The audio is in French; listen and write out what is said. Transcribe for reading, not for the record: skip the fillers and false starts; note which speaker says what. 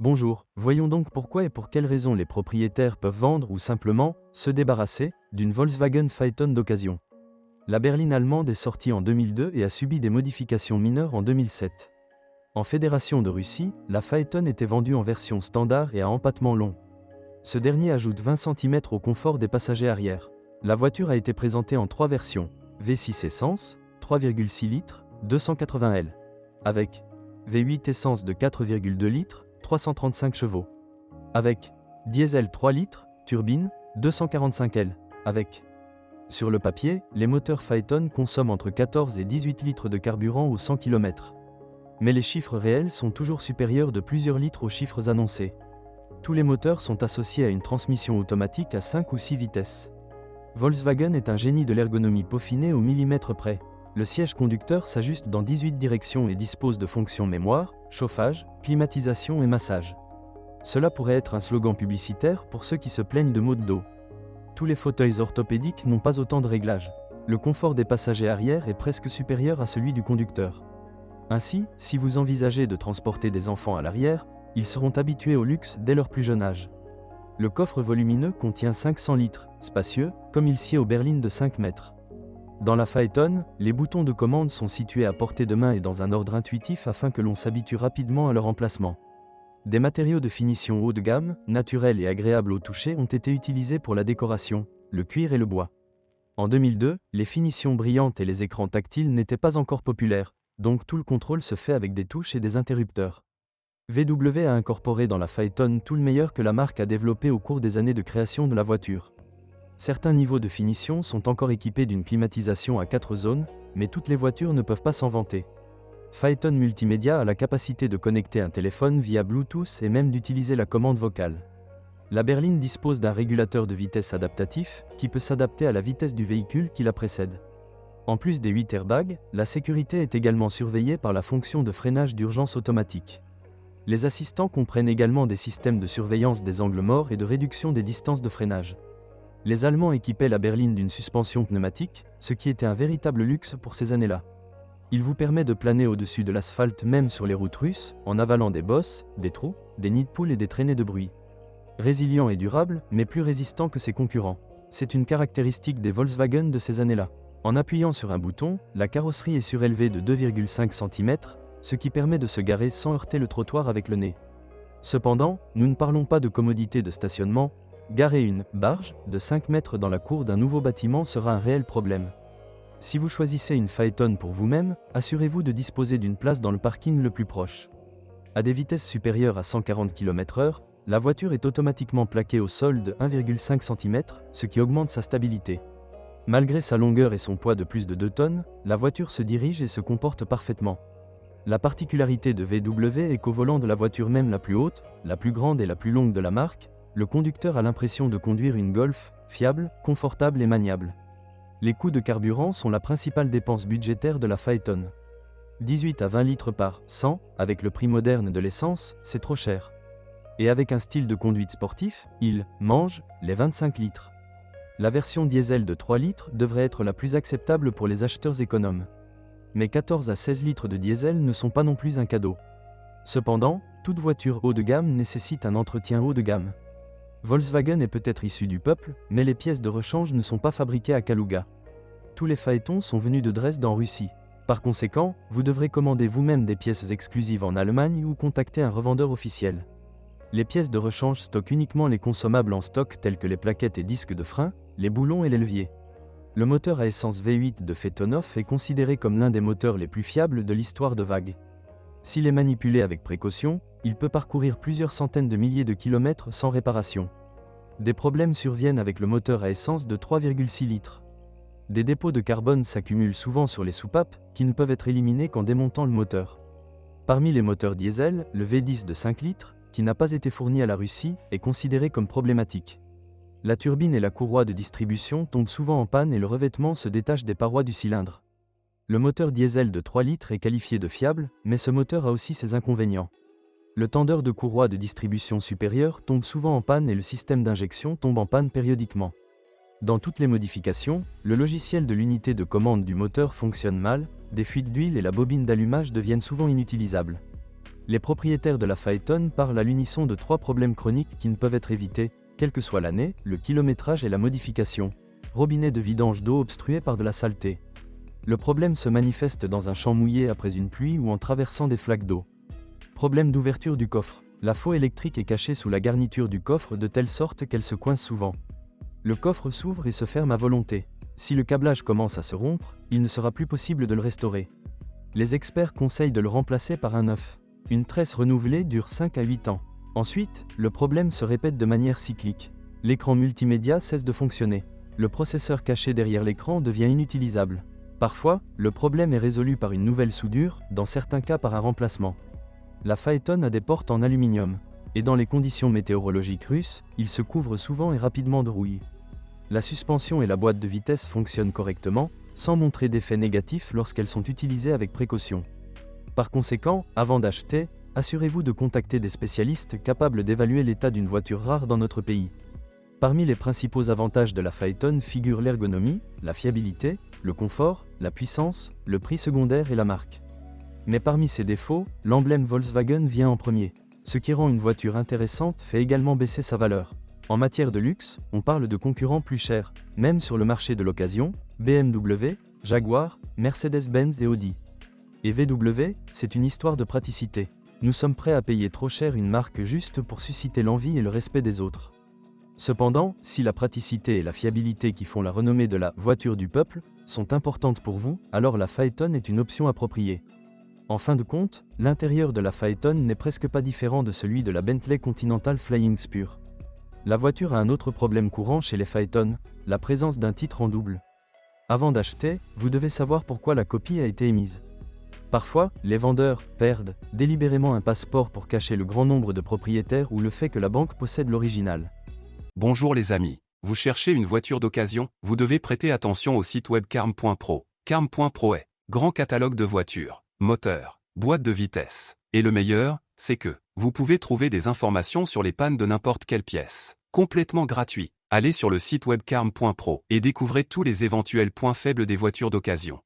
Speaker 1: Bonjour, voyons donc pourquoi et pour quelles raisons les propriétaires peuvent vendre ou simplement se débarrasser d'une Volkswagen Phaeton d'occasion. La berline allemande est sortie en 2002 et a subi des modifications mineures en 2007. En Fédération de Russie, la Phaeton était vendue en version standard et à empattement long. Ce dernier ajoute 20 cm au confort des passagers arrière. La voiture a été présentée en 3 versions, V6 essence, 3,6 litres, 280 L, avec V8 essence de 4,2 litres, 335 chevaux, avec diesel 3 litres, turbine, 245 L, avec. Sur le papier, les moteurs Phaeton consomment entre 14 et 18 litres de carburant au 100 km. Mais les chiffres réels sont toujours supérieurs de plusieurs litres aux chiffres annoncés. Tous les moteurs sont associés à une transmission automatique à 5 ou 6 vitesses. Volkswagen est un génie de l'ergonomie peaufinée au millimètre près. Le siège conducteur s'ajuste dans 18 directions et dispose de fonctions mémoire, chauffage, climatisation et massage. Cela pourrait être un slogan publicitaire pour ceux qui se plaignent de maux de dos. Tous les fauteuils orthopédiques n'ont pas autant de réglages. Le confort des passagers arrière est presque supérieur à celui du conducteur. Ainsi, si vous envisagez de transporter des enfants à l'arrière, ils seront habitués au luxe dès leur plus jeune âge. Le coffre volumineux contient 500 litres, spacieux, comme il sied aux berlines de 5 mètres. Dans la Phaeton, les boutons de commande sont situés à portée de main et dans un ordre intuitif afin que l'on s'habitue rapidement à leur emplacement. Des matériaux de finition haut de gamme, naturels et agréables au toucher ont été utilisés pour la décoration, le cuir et le bois. En 2002, les finitions brillantes et les écrans tactiles n'étaient pas encore populaires, donc tout le contrôle se fait avec des touches et des interrupteurs. VW a incorporé dans la Phaeton tout le meilleur que la marque a développé au cours des années de création de la voiture. Certains niveaux de finition sont encore équipés d'une climatisation à 4 zones, mais toutes les voitures ne peuvent pas s'en vanter. Phaeton Multimédia a la capacité de connecter un téléphone via Bluetooth et même d'utiliser la commande vocale. La berline dispose d'un régulateur de vitesse adaptatif, qui peut s'adapter à la vitesse du véhicule qui la précède. En plus des 8 airbags, la sécurité est également surveillée par la fonction de freinage d'urgence automatique. Les assistants comprennent également des systèmes de surveillance des angles morts et de réduction des distances de freinage. Les Allemands équipaient la berline d'une suspension pneumatique, ce qui était un véritable luxe pour ces années-là. Il vous permet de planer au-dessus de l'asphalte même sur les routes russes, en avalant des bosses, des trous, des nids de poules et des traînées de bruit. Résilient et durable, mais plus résistant que ses concurrents. C'est une caractéristique des Volkswagen de ces années-là. En appuyant sur un bouton, la carrosserie est surélevée de 2,5 cm, ce qui permet de se garer sans heurter le trottoir avec le nez. Cependant, nous ne parlons pas de commodité de stationnement. Garer une barge de 5 mètres dans la cour d'un nouveau bâtiment sera un réel problème. Si vous choisissez une Phaeton pour vous-même, assurez-vous de disposer d'une place dans le parking le plus proche. À des vitesses supérieures à 140 km/h, la voiture est automatiquement plaquée au sol de 1,5 cm, ce qui augmente sa stabilité. Malgré sa longueur et son poids de plus de 2 tonnes, la voiture se dirige et se comporte parfaitement. La particularité de VW est qu'au volant de la voiture même la plus haute, la plus grande et la plus longue de la marque, le conducteur a l'impression de conduire une Golf, fiable, confortable et maniable. Les coûts de carburant sont la principale dépense budgétaire de la Phaeton. 18 à 20 litres par 100, avec le prix moderne de l'essence, c'est trop cher. Et avec un style de conduite sportif, il mange les 25 litres. La version diesel de 3 litres devrait être la plus acceptable pour les acheteurs économes. Mais 14 à 16 litres de diesel ne sont pas non plus un cadeau. Cependant, toute voiture haut de gamme nécessite un entretien haut de gamme. Volkswagen est peut-être issu du peuple, mais les pièces de rechange ne sont pas fabriquées à Kaluga. Tous les Phaetons sont venus de Dresde en Russie. Par conséquent, vous devrez commander vous-même des pièces exclusives en Allemagne ou contacter un revendeur officiel. Les pièces de rechange stockent uniquement les consommables en stock tels que les plaquettes et disques de frein, les boulons et les leviers. Le moteur à essence V8 de Phaetonov est considéré comme l'un des moteurs les plus fiables de l'histoire de Vag. S'il est manipulé avec précaution, il peut parcourir plusieurs centaines de milliers de kilomètres sans réparation. Des problèmes surviennent avec le moteur à essence de 3,6 litres. Des dépôts de carbone s'accumulent souvent sur les soupapes, qui ne peuvent être éliminés qu'en démontant le moteur. Parmi les moteurs diesel, le V10 de 5 litres, qui n'a pas été fourni à la Russie, est considéré comme problématique. La turbine et la courroie de distribution tombent souvent en panne et le revêtement se détache des parois du cylindre. Le moteur diesel de 3 litres est qualifié de fiable, mais ce moteur a aussi ses inconvénients. Le tendeur de courroie de distribution supérieure tombe souvent en panne et le système d'injection tombe en panne périodiquement. Dans toutes les modifications, le logiciel de l'unité de commande du moteur fonctionne mal, des fuites d'huile et la bobine d'allumage deviennent souvent inutilisables. Les propriétaires de la Phaeton parlent à l'unisson de 3 problèmes chroniques qui ne peuvent être évités, quelle que soit l'année, le kilométrage et la modification. Robinet de vidange d'eau obstrué par de la saleté. Le problème se manifeste dans un champ mouillé après une pluie ou en traversant des flaques d'eau. Problème d'ouverture du coffre. La faux électrique est cachée sous la garniture du coffre de telle sorte qu'elle se coince souvent. Le coffre s'ouvre et se ferme à volonté. Si le câblage commence à se rompre, il ne sera plus possible de le restaurer. Les experts conseillent de le remplacer par un neuf. Une tresse renouvelée dure 5 à 8 ans. Ensuite, le problème se répète de manière cyclique. L'écran multimédia cesse de fonctionner. Le processeur caché derrière l'écran devient inutilisable. Parfois, le problème est résolu par une nouvelle soudure, dans certains cas par un remplacement. La Phaeton a des portes en aluminium, et dans les conditions météorologiques russes, il se couvre souvent et rapidement de rouille. La suspension et la boîte de vitesse fonctionnent correctement, sans montrer d'effet négatif lorsqu'elles sont utilisées avec précaution. Par conséquent, avant d'acheter, assurez-vous de contacter des spécialistes capables d'évaluer l'état d'une voiture rare dans notre pays. Parmi les principaux avantages de la Phaeton figurent l'ergonomie, la fiabilité, le confort, la puissance, le prix secondaire et la marque. Mais parmi ses défauts, l'emblème Volkswagen vient en premier. Ce qui rend une voiture intéressante fait également baisser sa valeur. En matière de luxe, on parle de concurrents plus chers, même sur le marché de l'occasion, BMW, Jaguar, Mercedes-Benz et Audi. Et VW, c'est une histoire de praticité. Nous sommes prêts à payer trop cher une marque juste pour susciter l'envie et le respect des autres. Cependant, si la praticité et la fiabilité qui font la renommée de la « voiture du peuple » sont importantes pour vous, alors la Phaeton est une option appropriée. En fin de compte, l'intérieur de la Phaeton n'est presque pas différent de celui de la Bentley Continental Flying Spur. La voiture a un autre problème courant chez les Phaeton, la présence d'un titre en double. Avant d'acheter, vous devez savoir pourquoi la copie a été émise. Parfois, les vendeurs perdent délibérément un passeport pour cacher le grand nombre de propriétaires ou le fait que la banque possède l'original.
Speaker 2: Bonjour les amis, vous cherchez une voiture d'occasion, vous devez prêter attention au site web carm.pro. Carm.pro est grand catalogue de voitures, moteurs, boîtes de vitesse. Et le meilleur, c'est que vous pouvez trouver des informations sur les pannes de n'importe quelle pièce. Complètement gratuit. Allez sur le site web carm.pro et découvrez tous les éventuels points faibles des voitures d'occasion.